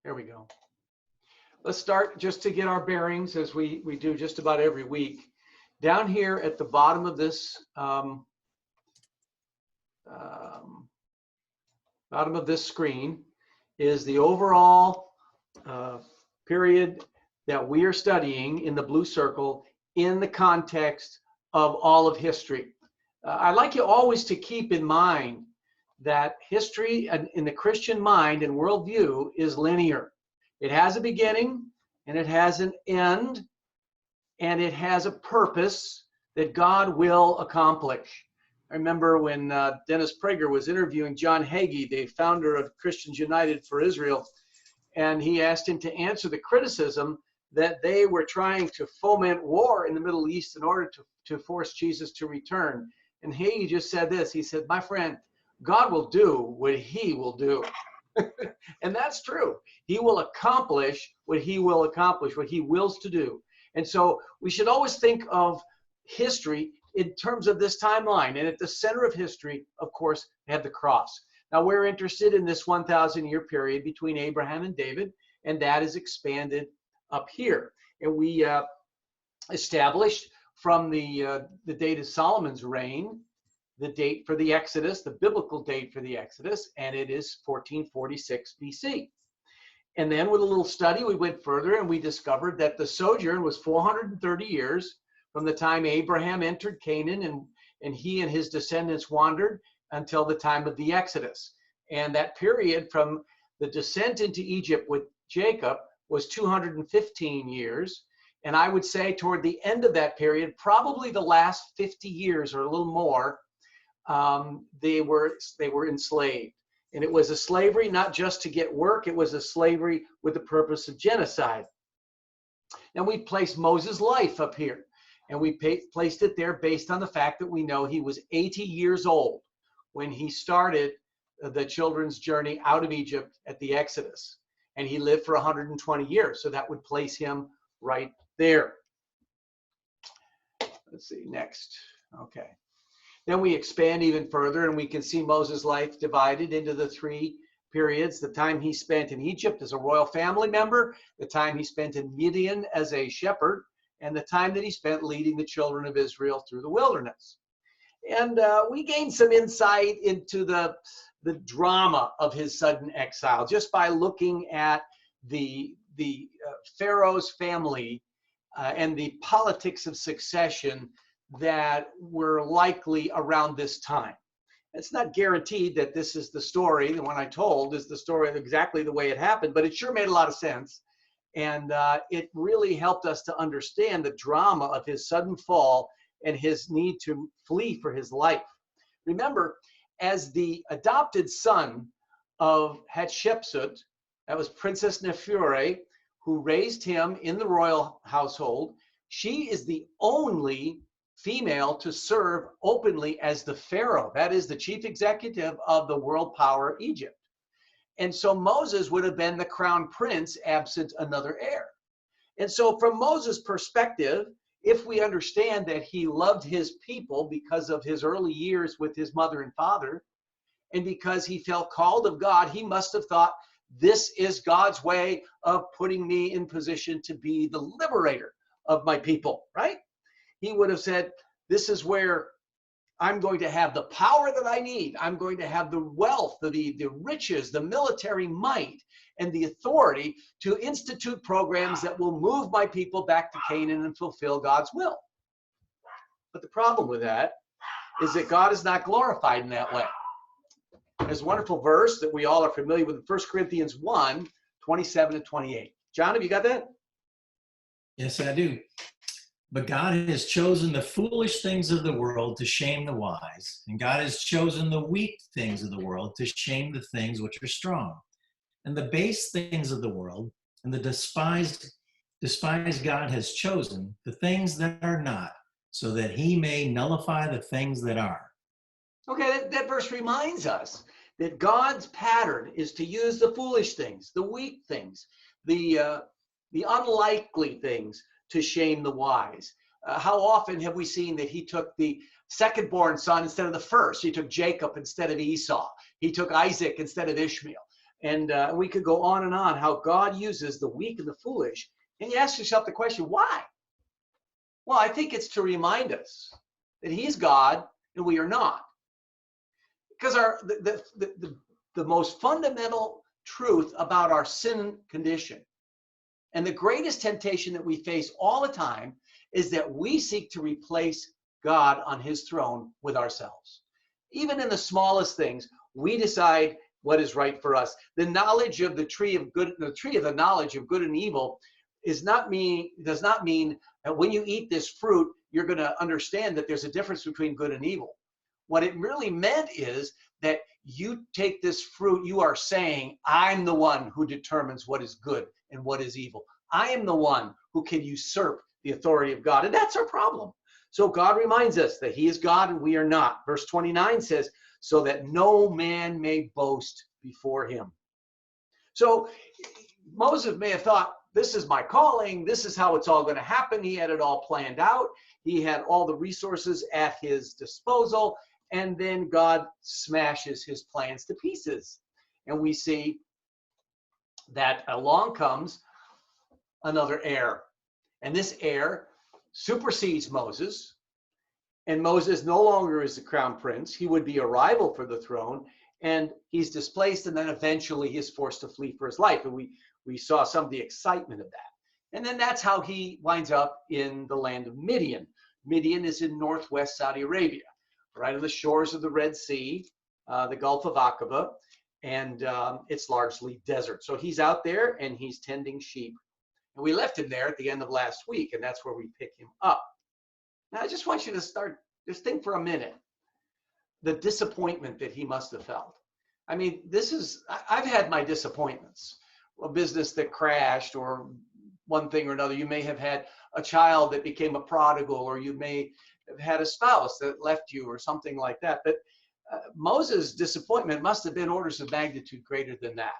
There we go. Let's start just to get our bearings, as we do just about every week. Down here at the bottom of this screen is the overall period that we are studying in the blue circle in the context of all of history. I'd like you always to keep in mind that history in the Christian mind and worldview is linear. It has a beginning and it has an end and it has a purpose that God will accomplish. I remember when Dennis Prager was interviewing John Hagee, the founder of Christians United for Israel, and he asked him to answer the criticism that they were trying to foment war in the Middle East in order to force Jesus to return. And Hagee just said this, he said, "My friend, God will do what he will do." And that's true. He will accomplish what he will accomplish, what he wills to do. And so we should always think of history in terms of this timeline. And at the center of history, of course, we have the cross. Now we're interested in this 1,000-year period between Abraham and David, and that is expanded up here. And we established from the date of Solomon's reign, the date for the Exodus, the biblical date for the Exodus, and it is 1446 BC. And then with a little study, we went further and we discovered that the sojourn was 430 years from the time Abraham entered Canaan and he and his descendants wandered until the time of the Exodus. And that period from the descent into Egypt with Jacob was 215 years. And I would say toward the end of that period, probably the last 50 years or a little more, they were enslaved. And it was a slavery not just to get work, it was a slavery with the purpose of genocide. And we placed Moses' life up here. And we placed it there based on the fact that we know he was 80 years old when he started the children's journey out of Egypt at the Exodus. And he lived for 120 years. So that would place him right there. Let's see, next. Okay. Then we expand even further and we can see Moses' life divided into the three periods. The time he spent in Egypt as a royal family member, the time he spent in Midian as a shepherd, and the time that he spent leading the children of Israel through the wilderness. And we gained some insight into the drama of his sudden exile just by looking at the Pharaoh's family and the politics of succession that were likely around this time. It's not guaranteed that this is the story, the one I told is the story of exactly the way it happened, but it sure made a lot of sense. And it really helped us to understand the drama of his sudden fall and his need to flee for his life. Remember, as the adopted son of Hatshepsut, that was Princess Neferure, who raised him in the royal household, she is the only female to serve openly as the pharaoh, that is the chief executive of the world power Egypt. And so Moses would have been the crown prince absent another heir. And so from Moses' perspective, if we understand that he loved his people because of his early years with his mother and father, and because he felt called of God, he must have thought, this is God's way of putting me in position to be the liberator of my people, right? He would have said, this is where I'm going to have the power that I need. I'm going to have the wealth, the riches, the military might, and the authority to institute programs that will move my people back to Canaan and fulfill God's will. But the problem with that is that God is not glorified in that way. There's a wonderful verse that we all are familiar with, 1 Corinthians 1, 27 and 28. John, have you got that? Yes, I do. But God has chosen the foolish things of the world to shame the wise, and God has chosen the weak things of the world to shame the things which are strong, and the base things of the world, and the despised God has chosen the things that are not, so that he may nullify the things that are. Okay, that verse reminds us that God's pattern is to use the foolish things, the weak things, the unlikely things to shame the wise. How often have we seen that he took the second-born son instead of the first? He took Jacob instead of Esau. He took Isaac instead of Ishmael. And we could go on and on how God uses the weak and the foolish. And you ask yourself the question, why? Well, I think it's to remind us that he's God and we are not. Because the most fundamental truth about our sin condition and the greatest temptation that we face all the time is that we seek to replace God on his throne with ourselves. Even in the smallest things, we decide what is right for us. The knowledge of the tree of good, the tree of the knowledge of good and evil does not mean that when you eat this fruit, you're going to understand that there's a difference between good and evil. What it really meant is that you take this fruit, you are saying, I'm the one who determines what is good and what is evil. I am the one who can usurp the authority of God. And that's our problem. So God reminds us that he is God and we are not. Verse 29 says, so that no man may boast before him. So Moses may have thought, this is my calling. This is how it's all going to happen. He had it all planned out. He had all the resources at his disposal. And then God smashes his plans to pieces. And we see that along comes another heir. And this heir supersedes Moses. And Moses no longer is the crown prince. He would be a rival for the throne. And he's displaced, and then eventually he is forced to flee for his life. And we saw some of the excitement of that. And then that's how he winds up in the land of Midian. Midian is in northwest Saudi Arabia, right on the shores of the Red Sea, the Gulf of Aqaba, and it's largely desert. So he's out there and he's tending sheep. And we left him there at the end of last week, and that's where we pick him up. Now, I just want you to just think for a minute, the disappointment that he must have felt. I mean, I've had my disappointments, a business that crashed or one thing or another. You may have had a child that became a prodigal, or you may have had a spouse that left you or something like that. But Moses' disappointment must have been orders of magnitude greater than that.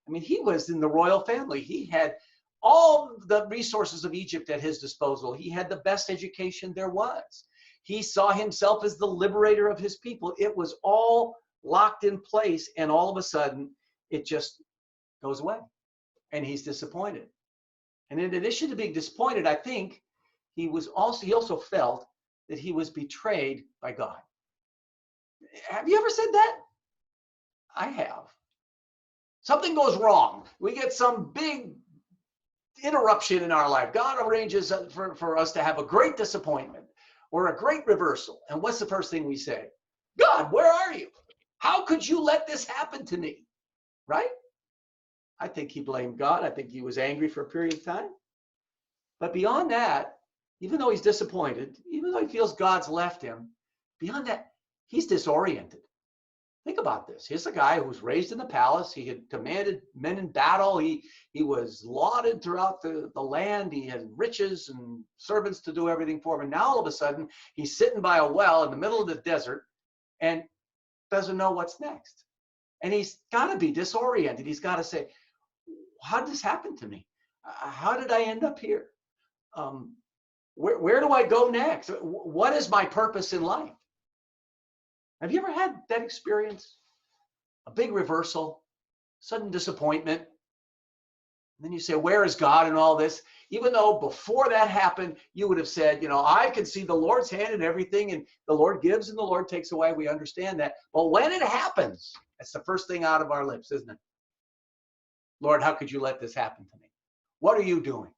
I mean, he was in the royal family. He had all the resources of Egypt at his disposal. He had the best education there was. He saw himself as the liberator of his people. It was all locked in place, and all of a sudden, it just goes away, and he's disappointed. And in addition to being disappointed, I think he also felt that he was betrayed by God. Have you ever said that? I have. Something goes wrong. We get some big interruption in our life. God arranges for us to have a great disappointment or a great reversal. And what's the first thing we say? God, where are you? How could you let this happen to me? Right? I think he blamed God. I think he was angry for a period of time. But beyond that, even though he's disappointed, even though he feels God's left him, beyond that, he's disoriented. Think about this. Here's a guy who was raised in the palace. He had commanded men in battle. He was lauded throughout the land. He had riches and servants to do everything for him. And now all of a sudden, he's sitting by a well in the middle of the desert and doesn't know what's next. And he's got to be disoriented. He's got to say, how did this happen to me? How did I end up here? Where do I go next? What is my purpose in life? Have you ever had that experience? A big reversal, sudden disappointment. And then you say, where is God in all this? Even though before that happened, you would have said, I can see the Lord's hand in everything, and the Lord gives and the Lord takes away. We understand that. But when it happens, that's the first thing out of our lips, isn't it? Lord, how could you let this happen to me? What are you doing?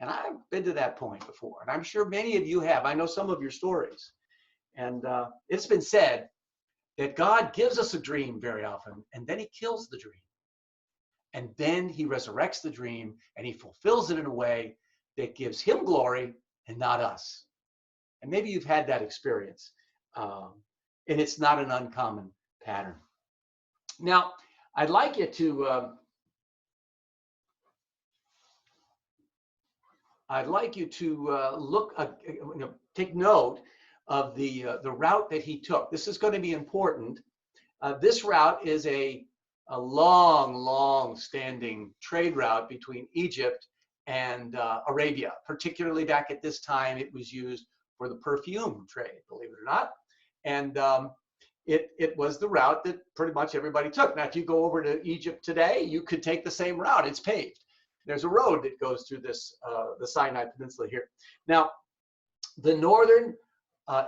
And I've been to that point before, and I'm sure many of you have. I know some of your stories. And it's been said that God gives us a dream very often, and then he kills the dream. And then he resurrects the dream, and he fulfills it in a way that gives him glory and not us. And maybe you've had that experience, and it's not an uncommon pattern. Now, I'd like you to take note of the route that he took. This is going to be important. This route is a long standing trade route between Egypt and Arabia. Particularly back at this time, it was used for the perfume trade, believe it or not. And it was the route that pretty much everybody took. Now, if you go over to Egypt today, you could take the same route. It's paved. There's a road that goes through this, the Sinai Peninsula here. Now, the northern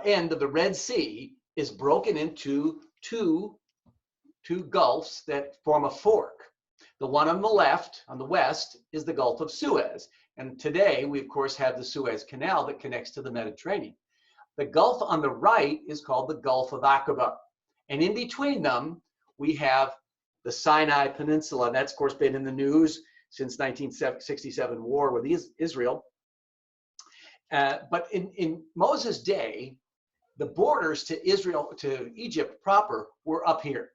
end of the Red Sea is broken into two gulfs that form a fork. The one on the left, on the west, is the Gulf of Suez. And today, we, of course, have the Suez Canal that connects to the Mediterranean. The Gulf on the right is called the Gulf of Aqaba. And in between them, we have the Sinai Peninsula. And that's, of course, been in the news since 1967 war with Israel. But in Moses' day, the borders to Israel, to Egypt proper, were up here.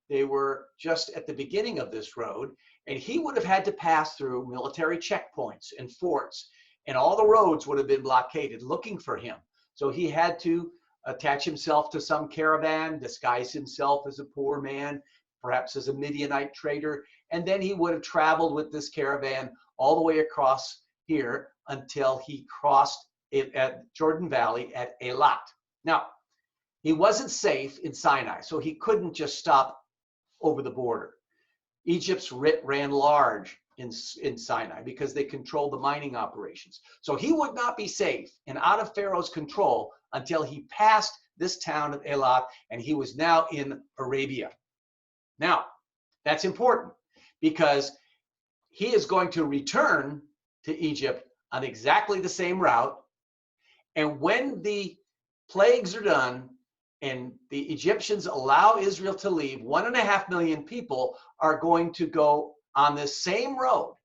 They were just at the beginning of this road, and he would have had to pass through military checkpoints and forts, and all the roads would have been blockaded looking for him. So he had to attach himself to some caravan, disguise himself as a poor man, perhaps as a Midianite trader, and then he would have traveled with this caravan all the way across here until he crossed it at Jordan Valley at Eilat. Now, he wasn't safe in Sinai, so he couldn't just stop over the border. Egypt's ran large in Sinai because they controlled the mining operations. So he would not be safe and out of Pharaoh's control until he passed this town of Eilat, and he was now in Arabia. Now, that's important because he is going to return to Egypt on exactly the same route. And when the plagues are done and the Egyptians allow Israel to leave, 1.5 million people are going to go on this same road.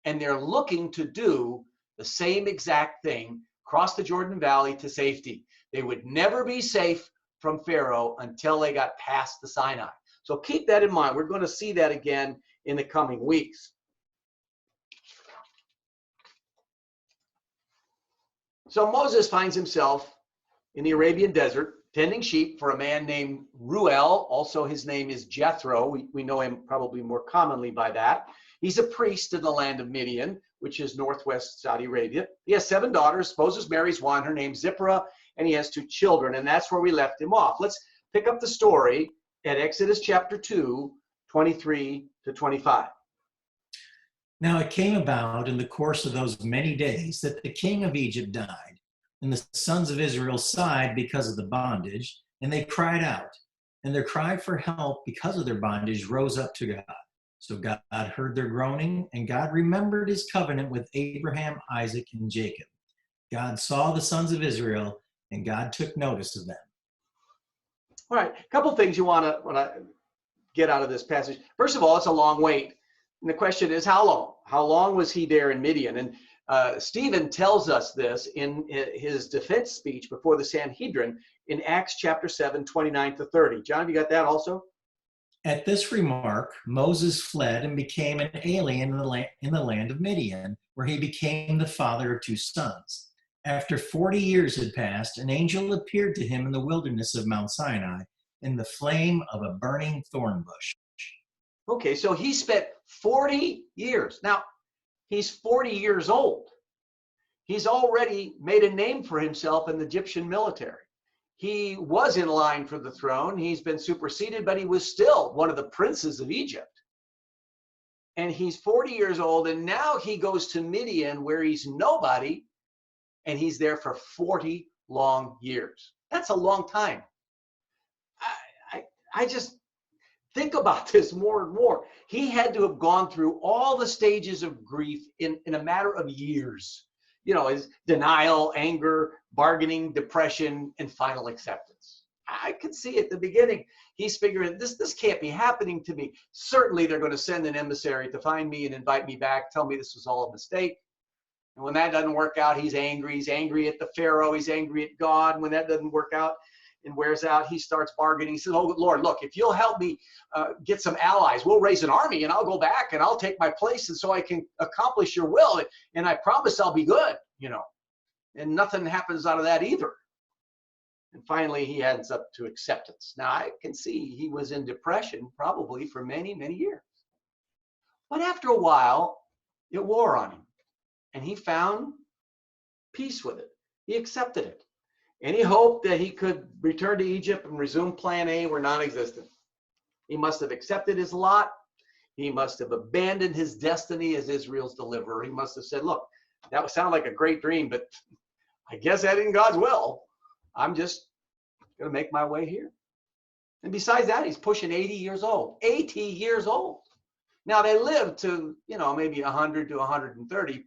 And they're looking to do the same exact thing, cross the Jordan Valley to safety. They would never be safe from Pharaoh until they got past the Sinai. So keep that in mind. We're going to see that again in the coming weeks. So Moses finds himself in the Arabian desert, tending sheep for a man named Ruel. Also, his name is Jethro. We know him probably more commonly by that. He's a priest in the land of Midian, which is northwest Saudi Arabia. He has 7 daughters. Moses marries one. Her name's Zipporah, and he has 2 children. And that's where we left him off. Let's pick up the story at Exodus chapter 2, 23 to 25. Now it came about in the course of those many days that the king of Egypt died, and the sons of Israel sighed because of the bondage, and they cried out. And their cry for help because of their bondage rose up to God. So God heard their groaning, and God remembered his covenant with Abraham, Isaac, and Jacob. God saw the sons of Israel, and God took notice of them. All right, a couple things you want to get out of this passage. First of all, it's a long wait. And the question is, how long? How long was he there in Midian? And Stephen tells us this in his defense speech before the Sanhedrin in Acts chapter 7, 29 to 30. John, have you got that also? At this remark, Moses fled and became an alien in the land of Midian, where he became the father of 2 sons. After 40 years had passed, an angel appeared to him in the wilderness of Mount Sinai in the flame of a burning thorn bush. Okay, so he spent 40 years. Now, he's 40 years old. He's already made a name for himself in the Egyptian military. He was in line for the throne. He's been superseded, but he was still one of the princes of Egypt. And he's 40 years old, and now he goes to Midian where he's nobody, and he's there for 40 long years. That's a long time. I just think about this more and more. He had to have gone through all the stages of grief in a matter of years. You know, his denial, anger, bargaining, depression, and final acceptance. I could see at the beginning, he's figuring, this can't be happening to me. Certainly they're going to send an emissary to find me and invite me back, tell me this was all a mistake. And when that doesn't work out, he's angry. He's angry at the Pharaoh. He's angry at God. And when that doesn't work out and wears out, he starts bargaining. He says, oh, Lord, look, if you'll help me get some allies, we'll raise an army and I'll go back and I'll take my place and so I can accomplish your will. And I promise I'll be good, you know. And nothing happens out of that either. And finally, he ends up to acceptance. Now, I can see he was in depression probably for many, many years. But after a while, it wore on him. And he found peace with it. He accepted it. Any hope that he could return to Egypt and resume plan A were non-existent. He must have accepted his lot. He must have abandoned his destiny as Israel's deliverer. He must have said, look, that would sound like a great dream, but I guess that isn't God's will. I'm just going to make my way here. And besides that, he's pushing 80 years old. 80 years old. Now, they lived to, maybe 100 to 130,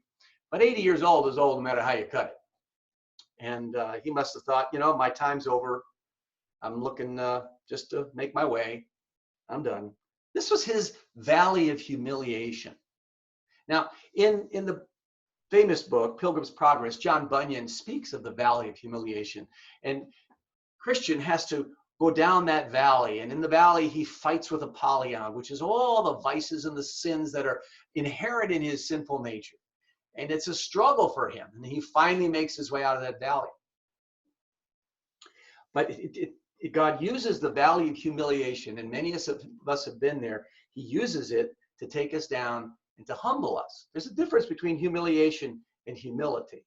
but 80 years old is old no matter how you cut it. And he must have thought, my time's over. I'm looking just to make my way. I'm done. This was his valley of humiliation. Now, in the famous book, Pilgrim's Progress, John Bunyan speaks of the valley of humiliation. And Christian has to go down that valley. And in the valley, he fights with Apollyon, which is all the vices and the sins that are inherent in his sinful nature. And it's a struggle for him. And he finally makes his way out of that valley. But God uses the valley of humiliation, and many of us have been there. He uses it to take us down and to humble us. There's a difference between humiliation and humility.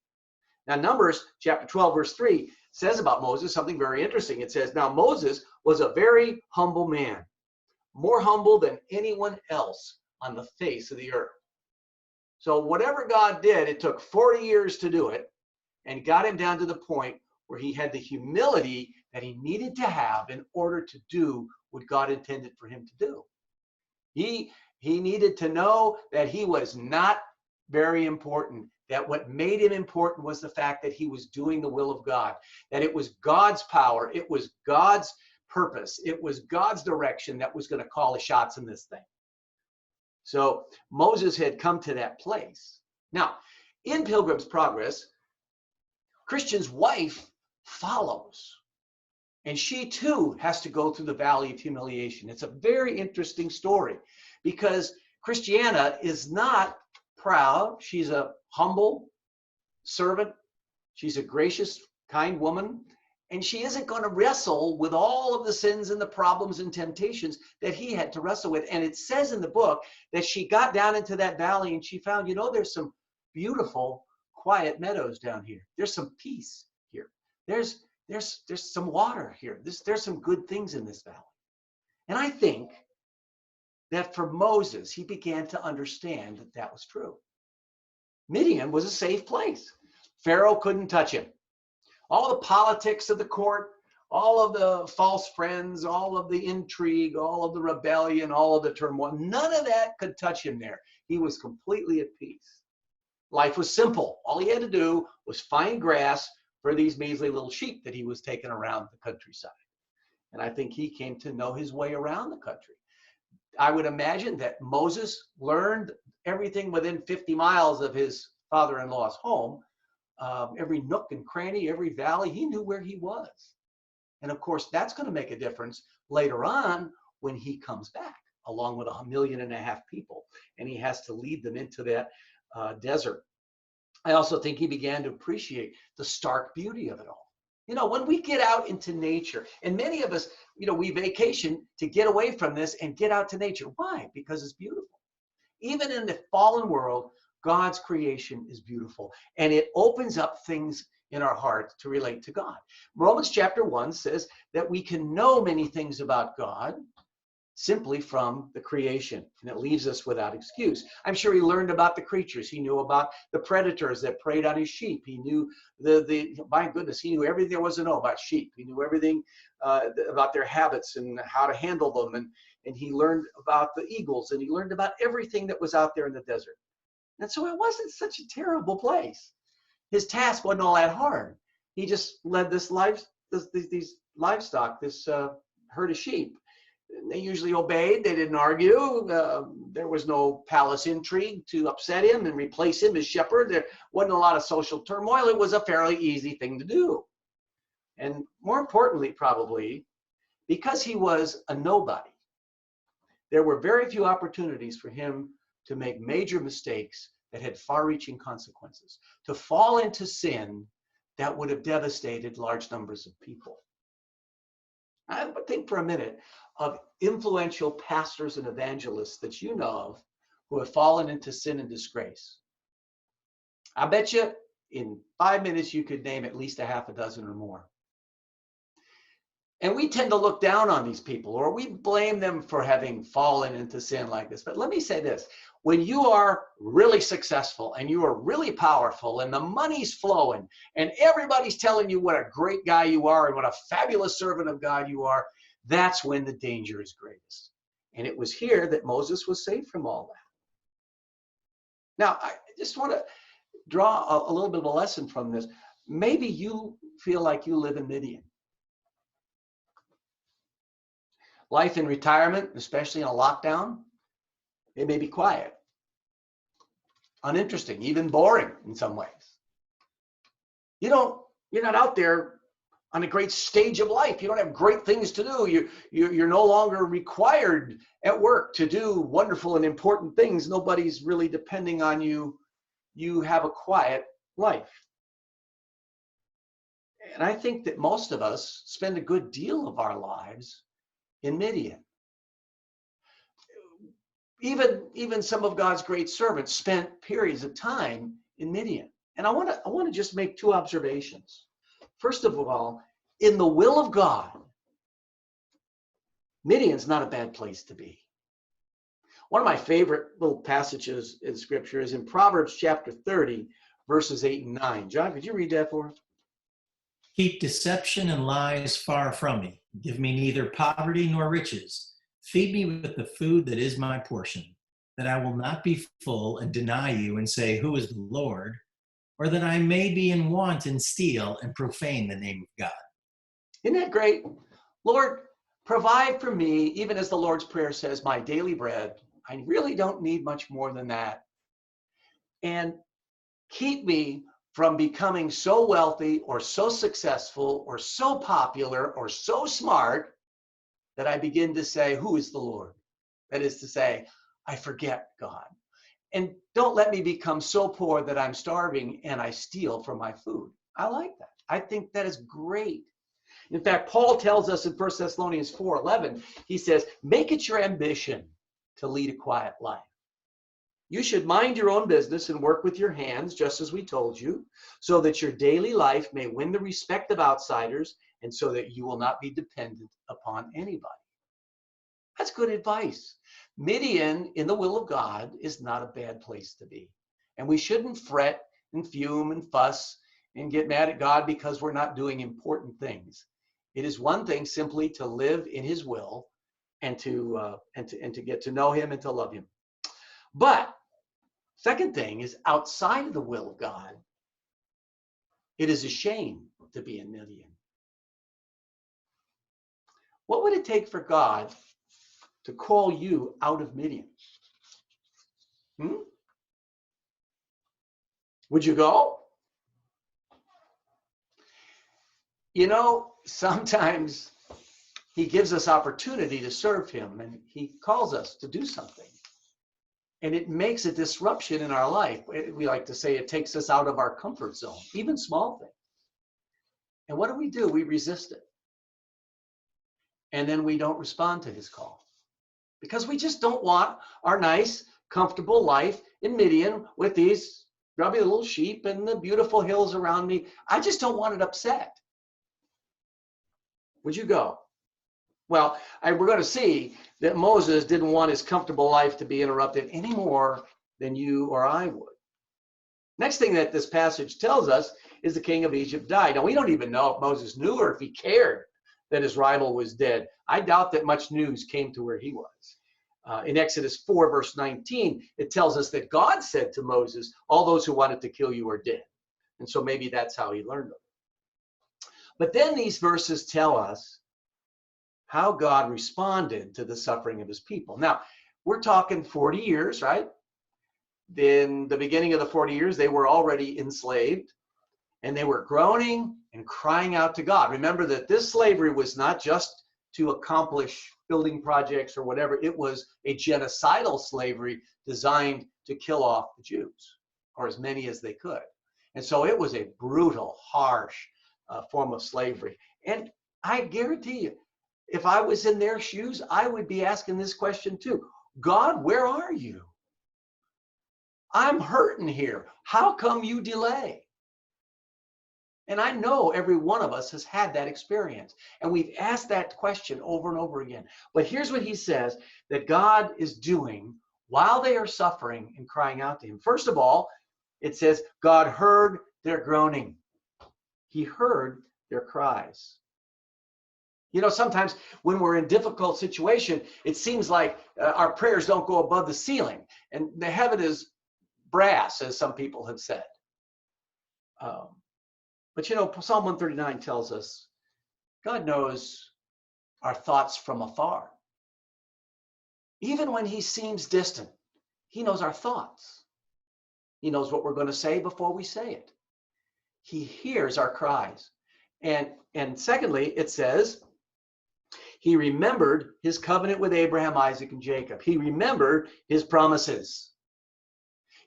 Now, Numbers chapter 12, verse 3 says about Moses something very interesting. It says, now Moses was a very humble man, more humble than anyone else on the face of the earth. So whatever God did, it took 40 years to do it and got him down to the point where he had the humility that he needed to have in order to do what God intended for him to do. He needed to know that he was not very important, that what made him important was the fact that he was doing the will of God, that it was God's power, it was God's purpose, it was God's direction that was going to call the shots in this thing. So Moses had come to that place. Now, in Pilgrim's Progress, Christian's wife follows. And she too has to go through the valley of humiliation. It's a very interesting story because Christiana is not proud. She's a humble servant. She's a gracious, kind woman. And she isn't going to wrestle with all of the sins and the problems and temptations that he had to wrestle with. And it says in the book that she got down into that valley and she found, there's some beautiful, quiet meadows down here. There's some peace here. There's some water here. There's some good things in this valley. And I think that for Moses, he began to understand that that was true. Midian was a safe place. Pharaoh couldn't touch him. All the politics of the court, all of the false friends, all of the intrigue, all of the rebellion, all of the turmoil, none of that could touch him there. He was completely at peace. Life was simple. All he had to do was find grass for these measly little sheep that he was taking around the countryside. And I think he came to know his way around the country. I would imagine that Moses learned everything within 50 miles of his father-in-law's home. Every nook and cranny, every valley, he knew where he was. And of course, that's going to make a difference later on when he comes back, along with 1.5 million people, and he has to lead them into that desert. I also think he began to appreciate the stark beauty of it all. When we get out into nature, and many of us, we vacation to get away from this and get out to nature. Why? Because it's beautiful. Even in the fallen world, God's creation is beautiful, and it opens up things in our heart to relate to God. Romans chapter 1 says that we can know many things about God simply from the creation, and it leaves us without excuse. I'm sure he learned about the creatures. He knew about the predators that preyed on his sheep. He knew my goodness, he knew everything there was to know about sheep. He knew everything about their habits and how to handle them, and he learned about the eagles, and he learned about everything that was out there in the desert. And so it wasn't such a terrible place. His task wasn't all that hard. He just led these livestock, this herd of sheep. They usually obeyed. They didn't argue. There was no palace intrigue to upset him and replace him as shepherd. There wasn't a lot of social turmoil. It was a fairly easy thing to do. And more importantly, probably, because he was a nobody, there were very few opportunities for him to make major mistakes that had far-reaching consequences, to fall into sin that would have devastated large numbers of people. I would think for a minute of influential pastors and evangelists that you know of who have fallen into sin and disgrace. I bet you in 5 minutes you could name at least a half a dozen or more. And we tend to look down on these people, or we blame them for having fallen into sin like this. But let me say this. When you are really successful and you are really powerful and the money's flowing and everybody's telling you what a great guy you are and what a fabulous servant of God you are, that's when the danger is greatest. And it was here that Moses was saved from all that. Now, I just want to draw a little bit of a lesson from this. Maybe you feel like you live in Midian. Life in retirement, especially in a lockdown, it may be quiet, uninteresting, even boring in some ways. You're not out there on a great stage of life. You don't have great things to do. You're no longer required at work to do wonderful and important things. Nobody's really depending on you. You have a quiet life. And I think that most of us spend a good deal of our lives in Midian. Even some of God's great servants spent periods of time in Midian. And I want to just make two observations. First of all, in the will of God, Midian's not a bad place to be. One of my favorite little passages in Scripture is in Proverbs chapter 30, verses 8 and 9. John, could you read that for us? Keep deception and lies far from me. Give me neither poverty nor riches. Feed me with the food that is my portion, that I will not be full and deny you and say, who is the Lord? Or that I may be in want and steal and profane the name of God. Isn't that great? Lord, provide for me, even as the Lord's Prayer says, my daily bread. I really don't need much more than that. And keep me from becoming so wealthy or so successful or so popular or so smart that I begin to say, who is the Lord? That is to say, I forget God. And don't let me become so poor that I'm starving and I steal from my food. I like that. I think that is great. In fact, Paul tells us in 1 Thessalonians 4:11, he says, make it your ambition to lead a quiet life. You should mind your own business and work with your hands, just as we told you, so that your daily life may win the respect of outsiders and so that you will not be dependent upon anybody. That's good advice. Midian, in the will of God, is not a bad place to be. And we shouldn't fret and fume and fuss and get mad at God because we're not doing important things. It is one thing simply to live in his will and to get to know him and to love him. But second thing is, outside of the will of God, it is a shame to be in Midian. What would it take for God to call you out of Midian? Would you go? You know, sometimes he gives us opportunity to serve him and he calls us to do something. And it makes a disruption in our life. We like to say it takes us out of our comfort zone, even small things. And what do? We resist it. And then we don't respond to his call. Because we just don't want our nice, comfortable life in Midian with these grubby little sheep and the beautiful hills around me. I just don't want it upset. Would you go? Well, we're going to see that Moses didn't want his comfortable life to be interrupted any more than you or I would. Next thing that this passage tells us is the king of Egypt died. Now, we don't even know if Moses knew or if he cared that his rival was dead. I doubt that much news came to where he was. In Exodus 4, verse 19, it tells us that God said to Moses, all those who wanted to kill you are dead. And so maybe that's how he learned it. But then these verses tell us how God responded to the suffering of his people. Now, we're talking 40 years, right? In the beginning of the 40 years, they were already enslaved, and they were groaning and crying out to God. Remember that this slavery was not just to accomplish building projects or whatever. It was a genocidal slavery designed to kill off the Jews, or as many as they could. And so it was a brutal, harsh form of slavery. And I guarantee you, if I was in their shoes, I would be asking this question too. God, where are you? I'm hurting here. How come you delay? And I know every one of us has had that experience. And we've asked that question over and over again. But here's what he says that God is doing while they are suffering and crying out to him. First of all, it says, God heard their groaning. He heard their cries. You know, sometimes when we're in difficult situation, it seems like our prayers don't go above the ceiling. And the heaven is brass, as some people have said. But you know, Psalm 139 tells us God knows our thoughts from afar. Even when he seems distant, he knows our thoughts. He knows what we're going to say before we say it. He hears our cries. And secondly, it says, he remembered his covenant with Abraham, Isaac, and Jacob. He remembered his promises.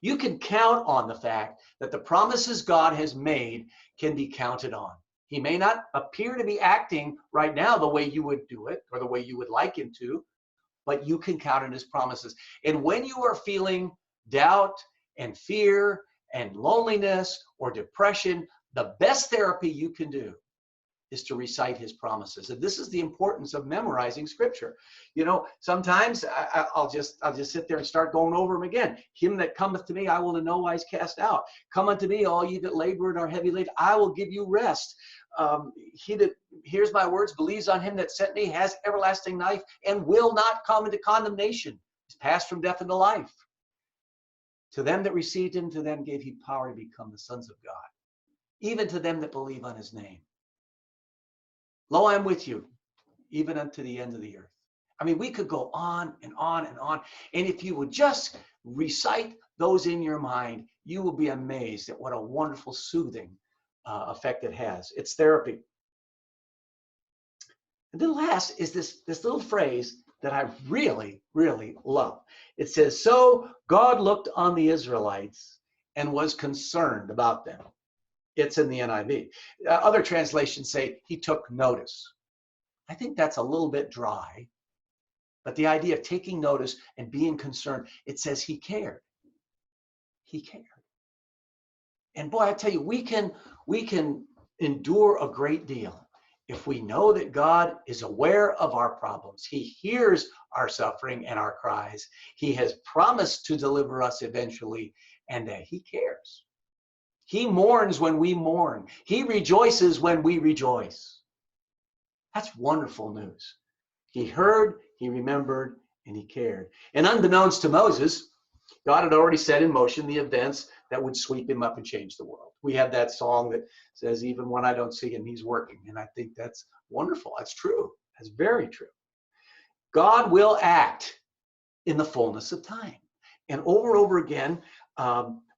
You can count on the fact that the promises God has made can be counted on. He may not appear to be acting right now the way you would do it or the way you would like him to, but you can count on his promises. And when you are feeling doubt and fear and loneliness or depression, the best therapy you can do is to recite his promises. And this is the importance of memorizing scripture. You know, sometimes I'll just sit there and start going over them again. Him that cometh to me, I will in no wise cast out. Come unto me, all ye that labor and are heavy laden, I will give you rest. He that hears my words, believes on him that sent me, has everlasting life, and will not come into condemnation. He's passed from death into life. To them that received him, to them gave he power to become the sons of God, even to them that believe on his name. Lo, I am with you, even unto the end of the earth. I mean, we could go on and on and on. And if you would just recite those in your mind, you will be amazed at what a wonderful soothing effect it has. It's therapy. And then last is this little phrase that I really, really love. It says, so God looked on the Israelites and was concerned about them. It's in the NIV. Other translations say he took notice. I think that's a little bit dry, but the idea of taking notice and being concerned, it says he cared. He cared. And boy, I tell you, we can endure a great deal if we know that God is aware of our problems. He hears our suffering and our cries. He has promised to deliver us eventually, and that he cares. He mourns when we mourn. He rejoices when we rejoice. That's wonderful news. He heard, he remembered, and he cared. And unbeknownst to Moses, God had already set in motion the events that would sweep him up and change the world. We have that song that says, even when I don't see him, he's working. And I think that's wonderful. That's true. That's very true. God will act in the fullness of time. And over again,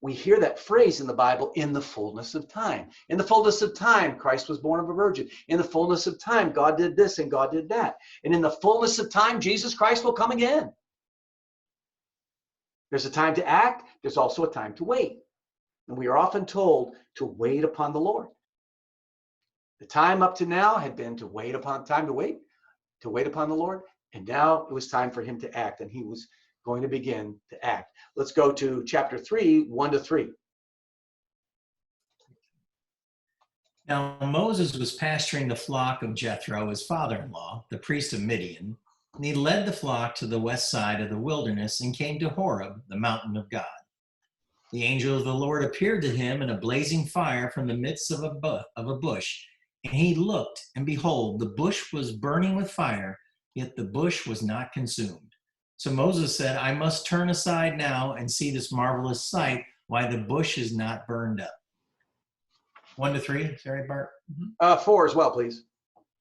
we hear that phrase in the Bible, in the fullness of time. In the fullness of time, Christ was born of a virgin. In the fullness of time, God did this and God did that. And in the fullness of time, Jesus Christ will come again. There's a time to act. There's also a time to wait. And we are often told to wait upon the Lord. The time up to now had been to wait upon the Lord. And now it was time for him to act. And he was going to begin to act. Let's go to chapter 3, 1-3. Now Moses was pasturing the flock of Jethro, his father-in-law, the priest of Midian, and he led the flock to the west side of the wilderness and came to Horeb, the mountain of God. The angel of the Lord appeared to him in a blazing fire from the midst of a bush, and he looked, and behold, the bush was burning with fire, yet the bush was not consumed. So Moses said, I must turn aside now and see this marvelous sight, why the bush is not burned up. 1-3, sorry, Bart? 4 as well, please.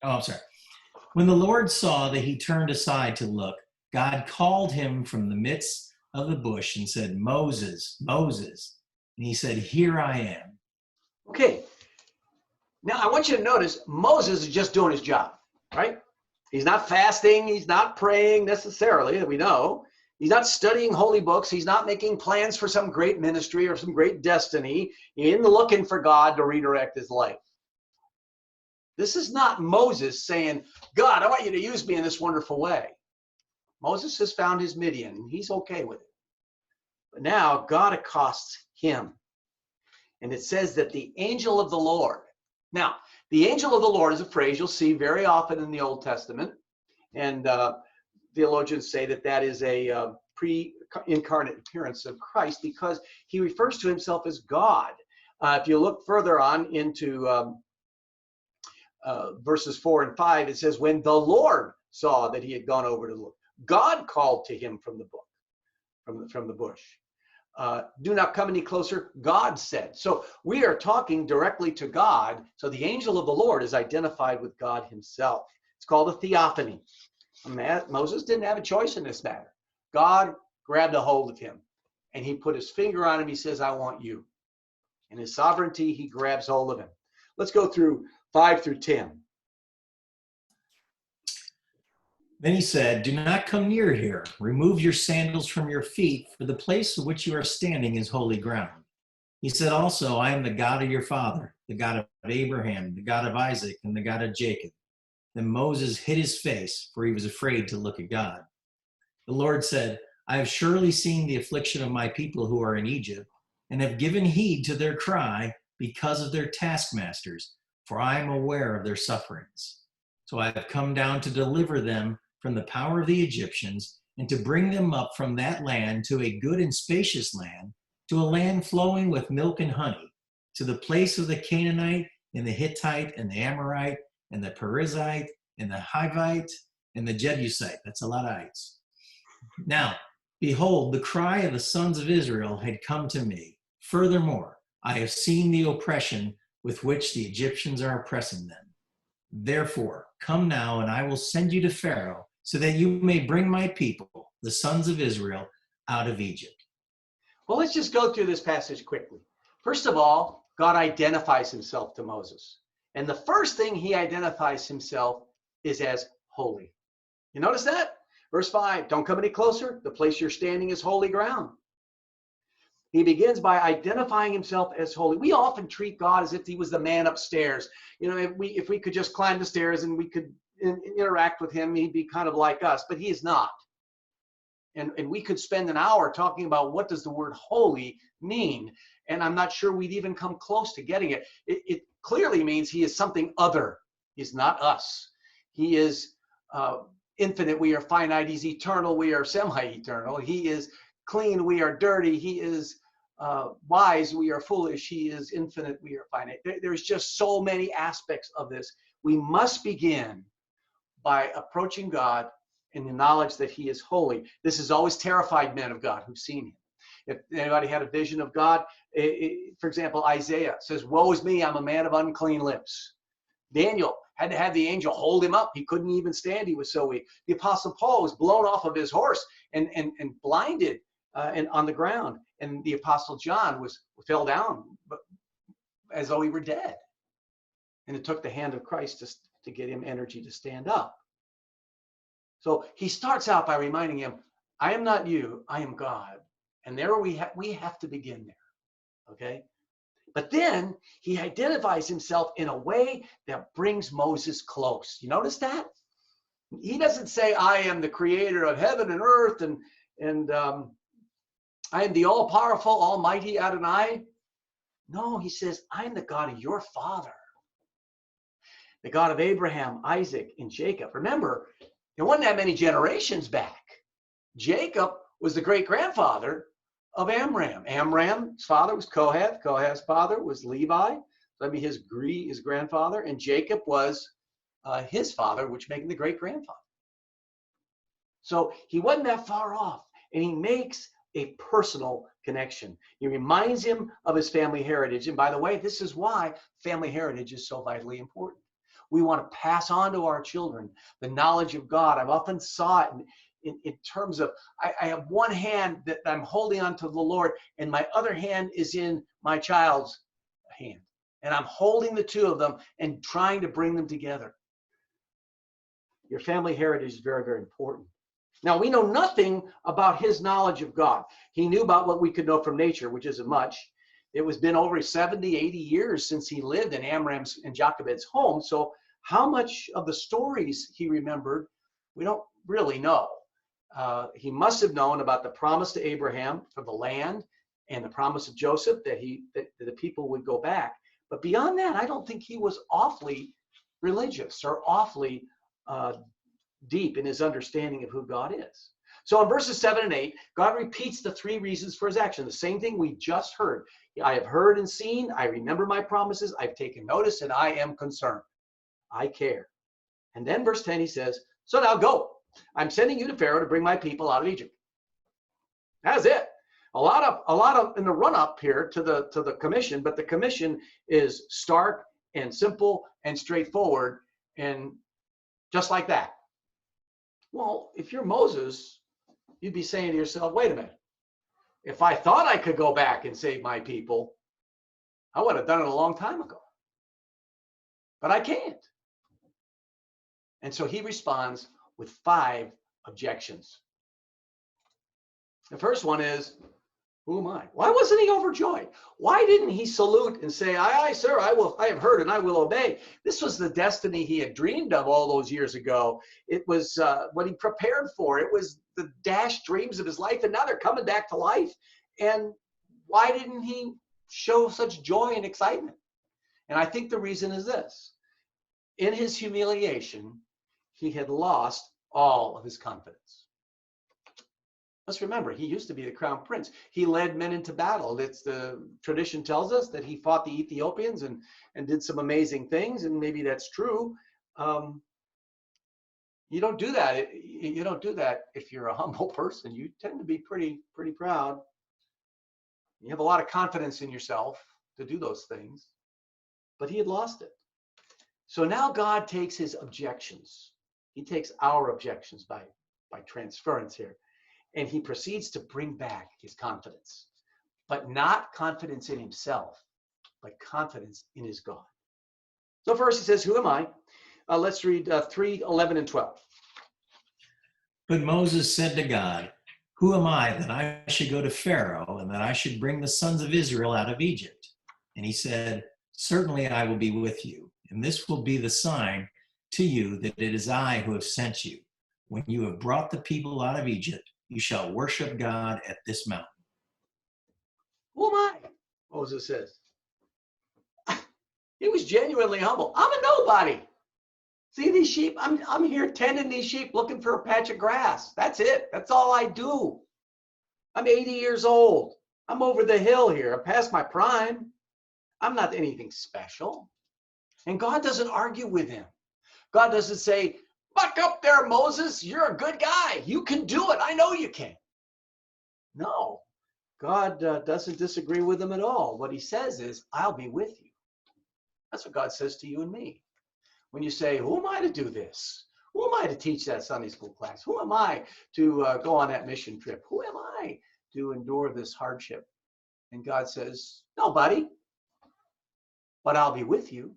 Oh, I'm sorry. When the Lord saw that he turned aside to look, God called him from the midst of the bush and said, Moses, Moses. And he said, here I am. Okay. Now I want you to notice Moses is just doing his job, right? He's not fasting. He's not praying necessarily, that we know. He's not studying holy books. He's not making plans for some great ministry or some great destiny. He isn't looking for God to redirect his life. This is not Moses saying, God, I want you to use me in this wonderful way. Moses has found his Midian, and he's okay with it. But now God accosts him. And it says that the angel of the Lord Now, the angel of the Lord is a phrase you'll see very often in the Old Testament. And theologians say that that is a pre-incarnate appearance of Christ because he refers to himself as God. If you look further on into verses 4 and 5, it says, when the Lord saw that he had gone over to look, God called to him from the book, from the bush. Do not come any closer, God said. So we are talking directly to God. So the angel of the Lord is identified with God himself. It's called a theophany. Moses didn't have a choice in this matter. God grabbed a hold of him and he put his finger on him. He says, I want you. In his sovereignty, he grabs hold of him. Let's go through 5 through 10. Then he said, do not come near here. Remove your sandals from your feet, for the place on which you are standing is holy ground. He said also, I am the God of your father, the God of Abraham, the God of Isaac, and the God of Jacob. Then Moses hid his face, for he was afraid to look at God. The Lord said, I have surely seen the affliction of my people who are in Egypt, and have given heed to their cry because of their taskmasters, for I am aware of their sufferings. So I have come down to deliver them from the power of the Egyptians, and to bring them up from that land to a good and spacious land, to a land flowing with milk and honey, to the place of the Canaanite, and the Hittite, and the Amorite, and the Perizzite, and the Hivite, and the Jebusite. That's a lot of ites. Now, behold, the cry of the sons of Israel had come to me. Furthermore, I have seen the oppression with which the Egyptians are oppressing them. Therefore, come now, and I will send you to Pharaoh, so that you may bring my people, the sons of Israel, out of Egypt. Well, let's just go through this passage quickly. First of all, God identifies himself to Moses. And the first thing he identifies himself is as holy. You notice that? Verse 5, don't come any closer. The place you're standing is holy ground. He begins by identifying himself as holy. We often treat God as if he was the man upstairs. You know, if we could just climb the stairs and we could interact with him, he'd be kind of like us, but he is not. And we could spend an hour talking about what does the word holy mean. And I'm not sure we'd even come close to getting it. It clearly means he is something other. He's not us. He is infinite. We are finite. He's eternal. We are semi-eternal. He is clean. We are dirty. He is wise. We are foolish. He is infinite. We are finite. There's just so many aspects of this. We must begin by approaching God in the knowledge that he is holy. This has always terrified men of God who've seen him. If anybody had a vision of God, for example, Isaiah says, woe is me, I'm a man of unclean lips. Daniel had to have the angel hold him up. He couldn't even stand. He was so weak. The Apostle Paul was blown off of his horse and blinded and on the ground. And the Apostle John fell down but as though he were dead. And it took the hand of Christ to get him energy to stand up. So he starts out by reminding him, I am not you, I am God. And there we have to begin there, okay? But then he identifies himself in a way that brings Moses close. You notice that? He doesn't say, I am the creator of heaven and earth, and I am the all-powerful, almighty Adonai. No, he says, I am the God of your father, the God of Abraham, Isaac, and Jacob. Remember, there wasn't that many generations back. Jacob was the great-grandfather of Amram. Amram's father was Kohath. Kohath's father was Levi. That'd be his grandfather. And Jacob was his father, which made him the great-grandfather. So he wasn't that far off. And he makes a personal connection. He reminds him of his family heritage. And by the way, this is why family heritage is so vitally important. We want to pass on to our children the knowledge of God. I've often saw it in terms of, I have one hand that I'm holding onto the Lord, and my other hand is in my child's hand. And I'm holding the two of them and trying to bring them together. Your family heritage is very, very important. Now, we know nothing about his knowledge of God. He knew about what we could know from nature, which isn't much. It was been over 70, 80 years since he lived in Amram's and Jochebed's home. So how much of the stories he remembered, we don't really know. He must have known about the promise to Abraham for the land and the promise of Joseph that the people would go back. But beyond that, I don't think he was awfully religious or awfully deep in his understanding of who God is. So in verses 7 and 8, God repeats the three reasons for his action, the same thing we just heard. I have heard and seen, I remember my promises, I've taken notice, and I am concerned. I care. And then verse 10, he says, so now go. I'm sending you to Pharaoh to bring my people out of Egypt. That's it. A lot of in the run up here to the commission, but the commission is stark and simple and straightforward, and just like that. Well, if you're Moses, you'd be saying to yourself, wait a minute. If I thought I could go back and save my people, I would have done it a long time ago. But I can't. And so he responds with 5 objections. The first one is, who am I? Why wasn't he overjoyed? Why didn't he salute and say, aye, aye, sir, I have heard and I will obey? This was the destiny he had dreamed of all those years ago. It was what he prepared for. It was the dashed dreams of his life, and now they're coming back to life. And why didn't he show such joy and excitement? And I think the reason is this. In his humiliation, he had lost all of his confidence. Let's remember, he used to be the crown prince. He led men into battle. It's the tradition tells us that he fought the Ethiopians and did some amazing things, and maybe that's true. You don't do that. You don't do that if you're a humble person. You tend to be pretty proud. You have a lot of confidence in yourself to do those things, but he had lost it. So now God takes his objections. He takes our objections by transference here. And he proceeds to bring back his confidence, but not confidence in himself, but confidence in his God. So first he says, who am I? Let's read 3, 11, and 12. But Moses said to God, who am I that I should go to Pharaoh and that I should bring the sons of Israel out of Egypt? And he said, certainly I will be with you, and this will be the sign to you that it is I who have sent you. When you have brought the people out of Egypt, you shall worship God at this mountain. Who am I? Moses says. He was genuinely humble. I'm a nobody. See these sheep? I'm here tending these sheep, looking for a patch of grass. That's it. That's all I do. I'm 80 years old. I'm over the hill here. I'm past my prime. I'm not anything special. And God doesn't argue with him. God doesn't say, buck up there, Moses. You're a good guy. You can do it. I know you can. No, God doesn't disagree with him at all. What he says is, I'll be with you. That's what God says to you and me. When you say, who am I to do this? Who am I to teach that Sunday school class? Who am I to go on that mission trip? Who am I to endure this hardship? And God says, nobody, but I'll be with you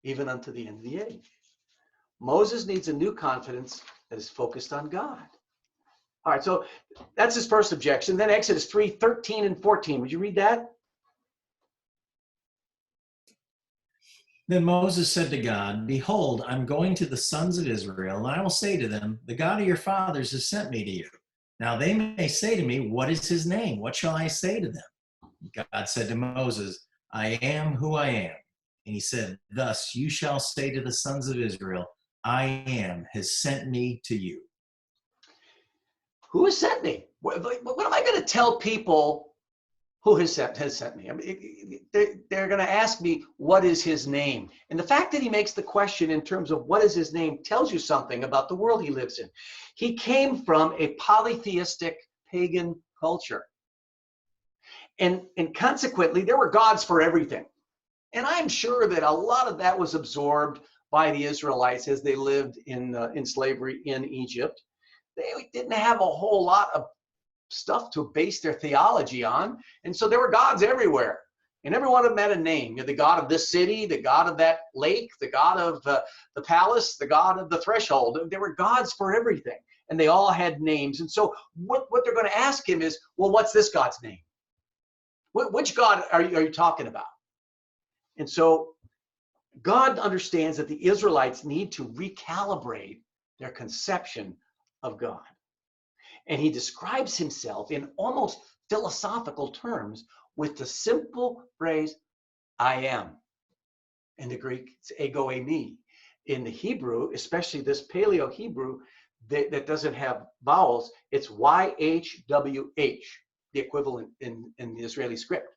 even unto the end of the age. Moses needs a new confidence that is focused on God. All right, so that's his first objection. Then Exodus 3, 13 and 14. Would you read that? Then Moses said to God, behold, I'm going to the sons of Israel, and I will say to them, the God of your fathers has sent me to you. Now they may say to me, what is his name? What shall I say to them? God said to Moses, I am who I am. And he said, thus you shall say to the sons of Israel, I am has sent me to you. Who has sent me? What am I going to tell people who has sent me? I mean, they're going to ask me, what is his name? And the fact that he makes the question in terms of what is his name tells you something about the world he lives in. He came from a polytheistic pagan culture. And consequently, there were gods for everything. And I'm sure that a lot of that was absorbed by the Israelites as they lived in slavery in Egypt. They didn't have a whole lot of stuff to base their theology on. And so there were gods everywhere. And every one of them had a name. You're the god of this city, the god of that lake, the god of the palace, the god of the threshold. There were gods for everything. And they all had names. And so what they're going to ask him is, well, what's this God's name? Which God are you talking about? And so God understands that the Israelites need to recalibrate their conception of God. And he describes himself in almost philosophical terms with the simple phrase, I am. In the Greek, it's ego eimi. In the Hebrew, especially this Paleo Hebrew that doesn't have vowels, it's YHWH, the equivalent in the Israeli script.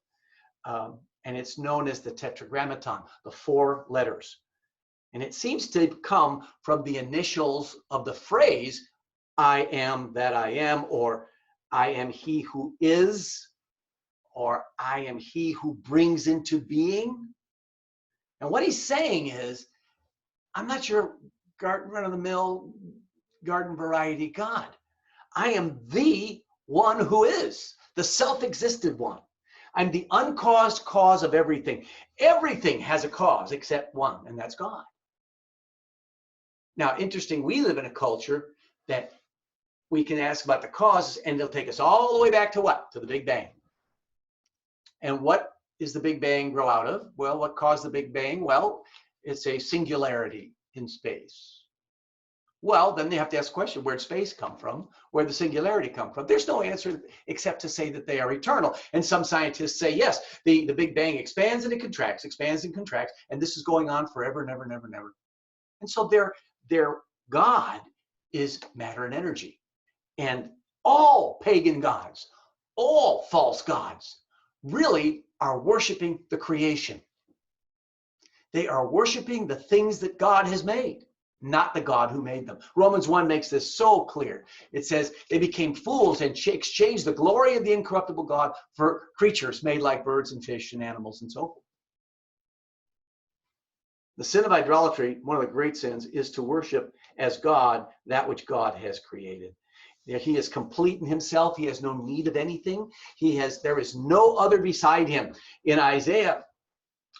And it's known as the tetragrammaton, the 4 letters. And it seems to come from the initials of the phrase, I am that I am, or I am he who is, or I am he who brings into being. And what he's saying is, I'm not your run-of-the-mill garden variety God. I am the one who is, the self-existent one. I'm the uncaused cause of everything. Everything has a cause except one, and that's God. Now, interesting, we live in a culture that we can ask about the causes, and they'll take us all the way back to what? To the Big Bang. And what is the Big Bang grow out of? Well, what caused the Big Bang? Well, it's a singularity in space. Well, then they have to ask the question, where'd space come from? Where'd the singularity come from? There's no answer except to say that they are eternal. And some scientists say, yes, the Big Bang expands and it contracts, and this is going on forever, never, never, never. And so their God is matter and energy. And all pagan gods, all false gods, really are worshiping the creation. They are worshiping the things that God has made, not the God who made them. Romans 1 makes this so clear. It says they became fools and exchanged the glory of the incorruptible God for creatures made like birds and fish and animals and so forth. The sin of idolatry, one of the great sins, is to worship as God that which God has created. He is complete in himself. He has no need of anything. There is no other beside him. In Isaiah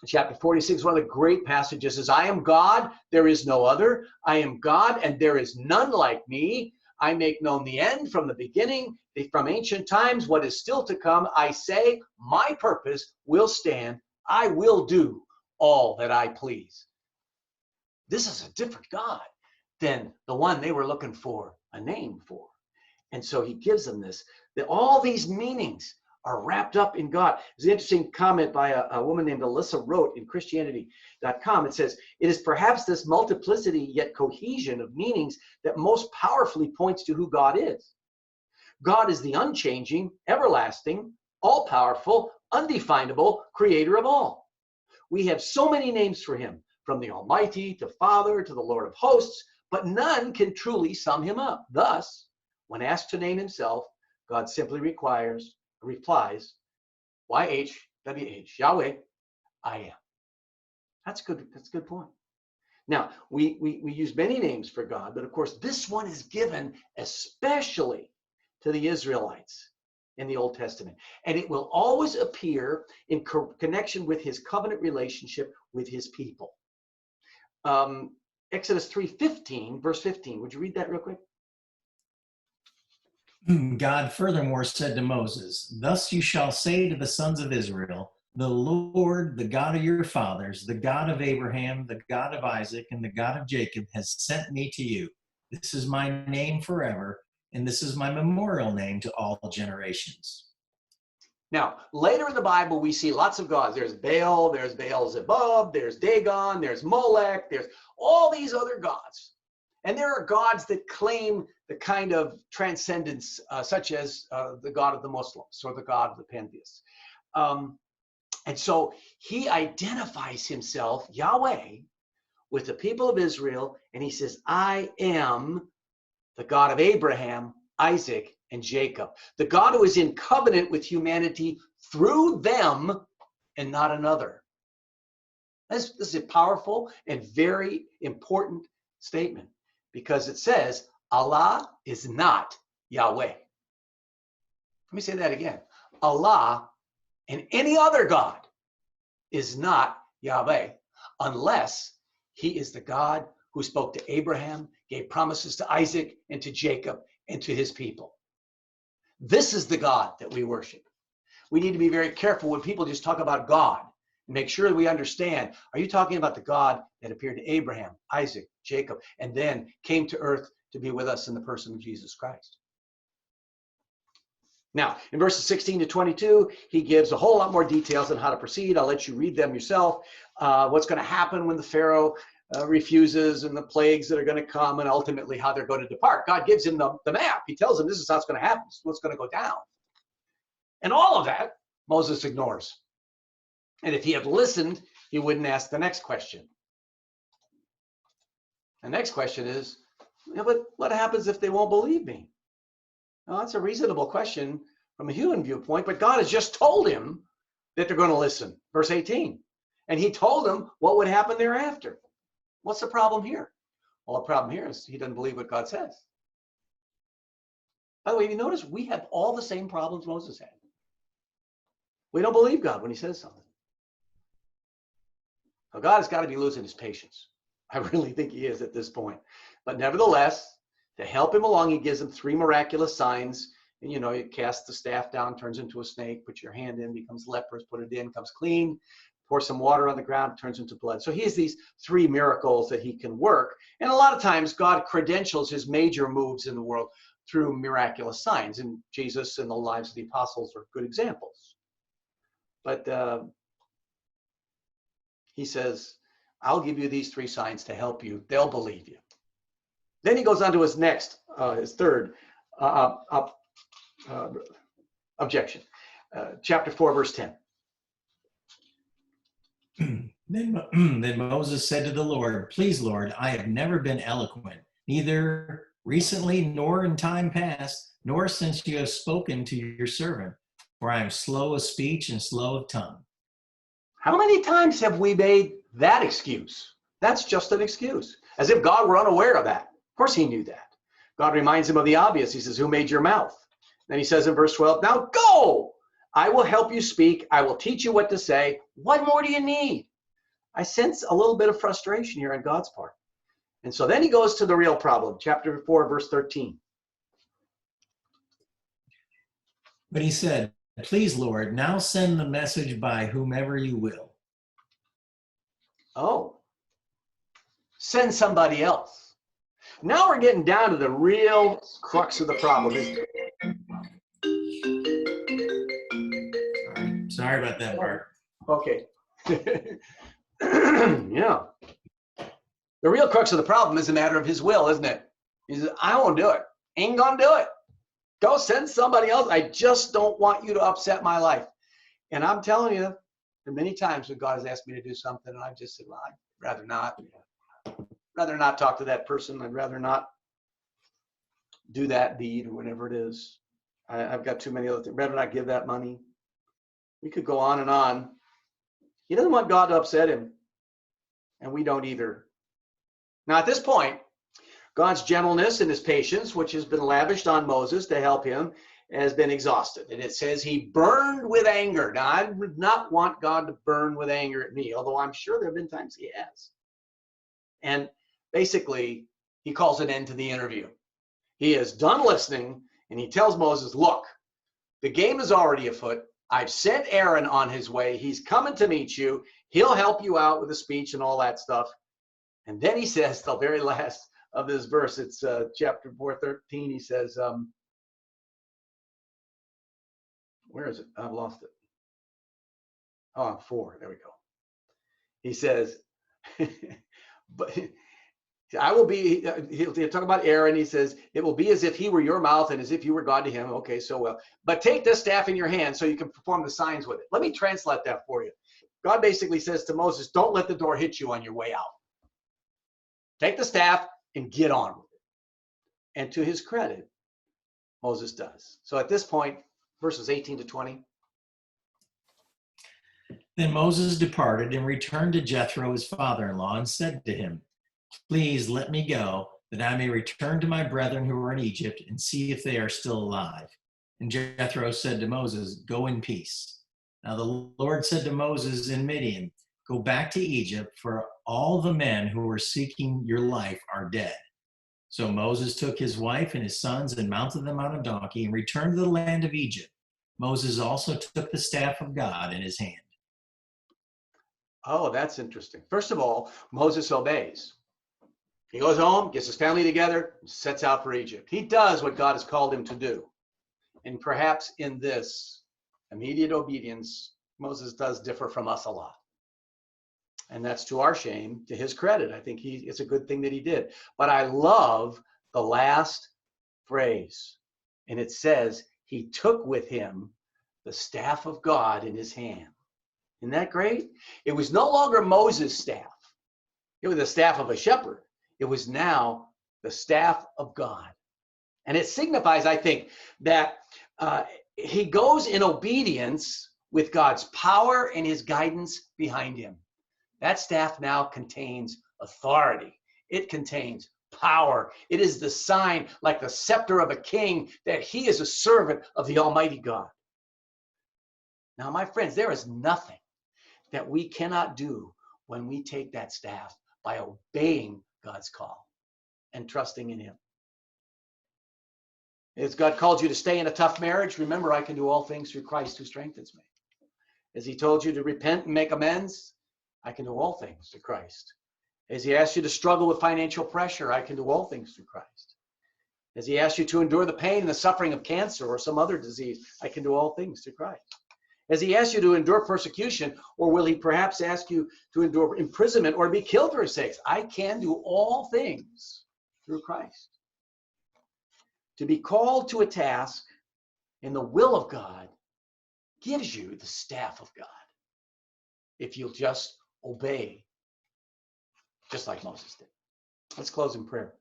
chapter 46, one of the great passages is, I am God, there is no other. I am God, and there is none like me. I make known the end from the beginning, from ancient times, what is still to come. I say, my purpose will stand. I will do all that I please. This is a different God than the one they were looking for a name for. And so he gives them this, that all these meanings are wrapped up in God. There's an interesting comment by a woman named Alyssa Rote in Christianity.com. It says, it is perhaps this multiplicity yet cohesion of meanings that most powerfully points to who God is. God is the unchanging, everlasting, all-powerful, undefinable creator of all. We have so many names for him, from the Almighty to Father to the Lord of hosts, but none can truly sum him up. Thus, when asked to name himself, God simply replies, YHWH, Yahweh, I am. That's good. That's a good point. Now, we use many names for God, but of course, this one is given especially to the Israelites in the Old Testament. And it will always appear in connection with his covenant relationship with his people. Exodus 3:15, verse 15. Would you read that real quick? God furthermore said to Moses, thus you shall say to the sons of Israel, the Lord, the God of your fathers, the God of Abraham, the God of Isaac, and the God of Jacob has sent me to you. This is my name forever, and this is my memorial name to all generations. Now, later in the Bible, we see lots of gods. There's Baal, there's Baal-zebub, there's Dagon, there's Molech, there's all these other gods. And there are gods that claim the kind of transcendence, such as the God of the Muslims or the God of the pantheists. And so he identifies himself, Yahweh, with the people of Israel, and he says, I am the God of Abraham, Isaac, and Jacob, the God who is in covenant with humanity through them and not another. This is a powerful and very important statement, because it says Allah is not Yahweh. Let me say that again. Allah and any other God is not Yahweh, unless he is the God who spoke to Abraham, gave promises to Isaac and to Jacob and to his people. This is the God that we worship. We need to be very careful when people just talk about God and make sure that we understand, are you talking about the God that appeared to Abraham, Isaac, Jacob, and then came to earth to be with us in the person of Jesus Christ? Now, in verses 16 to 22, he gives a whole lot more details on how to proceed. I'll let you read them yourself. what's going to happen when the Pharaoh refuses, and the plagues that are going to come, and ultimately how they're going to depart. God gives him the map. He tells him this is how it's going to happen. This is what's going to go down. And all of that, Moses ignores. And if he had listened, he wouldn't ask the next question. The next question is, but what happens if they won't believe me? Well, that's a reasonable question from a human viewpoint, but God has just told him that they're going to listen. Verse 18. And he told them what would happen thereafter. What's the problem here? Well, the problem here is he doesn't believe what God says. By the way, you notice we have all the same problems Moses had. We don't believe God when he says something. So God has got to be losing his patience. I really think he is at this point. But nevertheless, to help him along, he gives him 3 miraculous signs. And, you cast the staff down, turns into a snake, put your hand in, becomes leprous, put it in, comes clean. Pour some water on the ground, turns into blood. So he has these 3 miracles that he can work. And a lot of times God credentials his major moves in the world through miraculous signs. And Jesus and the lives of the apostles are good examples. But he says, I'll give you these 3 signs to help you. They'll believe you. Then he goes on to his third objection. Chapter 4, verse 10. Then Moses said to the Lord, please, Lord, I have never been eloquent, neither recently nor in time past, nor since you have spoken to your servant, for I am slow of speech and slow of tongue. How many times have we made that excuse? That's just an excuse, as if God were unaware of that. Of course he knew that. God reminds him of the obvious. He says, who made your mouth? Then he says in verse 12, now go! I will help you speak. I will teach you what to say. What more do you need? I sense a little bit of frustration here on God's part. And so then he goes to the real problem, chapter 4, verse 13. But he said, please, Lord, now send the message by whomever you will. Oh, send somebody else. Now we're getting down to the real crux of the problem. Sorry about that, Bart. Okay. Yeah. The real crux of the problem is a matter of his will, isn't it? He says, I won't do it. Ain't gonna do it. Go send somebody else. I just don't want you to upset my life. And I'm telling you, there are many times when God has asked me to do something, and I've just said, well, I'd rather not talk to that person. I'd rather not do that deed or whatever it is. I've got too many other things. Rather not give that money. We could go on and on. He doesn't want God to upset him, and we don't either. Now, at this point, God's gentleness and his patience, which has been lavished on Moses to help him, has been exhausted. And it says he burned with anger. Now, I would not want God to burn with anger at me, although I'm sure there have been times he has. And basically, he calls an end to the interview. He is done listening, and he tells Moses, look, the game is already afoot. I've sent Aaron on his way. He's coming to meet you. He'll help you out with the speech and all that stuff. And then he says, the very last of this verse, it's chapter 4:13, he says, where is it? I've lost it. Oh, 4, there we go. He says, but I will be, he'll talk about Aaron. He says, it will be as if he were your mouth and as if you were God to him. Okay, so well. But take this staff in your hand so you can perform the signs with it. Let me translate that for you. God basically says to Moses, don't let the door hit you on your way out. Take the staff and get on with it. And to his credit, Moses does. So at this point, verses 18 to 20. Then Moses departed and returned to Jethro, his father-in-law, and said to him, please let me go, that I may return to my brethren who are in Egypt and see if they are still alive. And Jethro said to Moses, go in peace. Now the Lord said to Moses in Midian, go back to Egypt, for all the men who were seeking your life are dead. So Moses took his wife and his sons and mounted them on a donkey and returned to the land of Egypt. Moses also took the staff of God in his hand. Oh, that's interesting. First of all, Moses obeys. He goes home, gets his family together, sets out for Egypt. He does what God has called him to do. And perhaps in this immediate obedience, Moses does differ from us a lot. And that's to our shame, to his credit. I think it's a good thing that he did. But I love the last phrase. And it says, he took with him the staff of God in his hand. Isn't that great? It was no longer Moses' staff. It was the staff of a shepherd. It was now the staff of God. And it signifies, I think, that he goes in obedience with God's power and his guidance behind him. That staff now contains authority. It contains power. It is the sign, like the scepter of a king, that he is a servant of the Almighty God. Now, my friends, there is nothing that we cannot do when we take that staff by obeying God's call and trusting in him. Has God called you to stay in a tough marriage? Remember, I can do all things through Christ who strengthens me. Has he told you to repent and make amends? I can do all things through Christ. Has he asked you to struggle with financial pressure? I can do all things through Christ. Has he asked you to endure the pain and the suffering of cancer or some other disease? I can do all things through Christ. Has he asked you to endure persecution, or will he perhaps ask you to endure imprisonment or be killed for his sake? I can do all things through Christ. To be called to a task in the will of God gives you the staff of God if you'll just obey, just like Moses did. Let's close in prayer.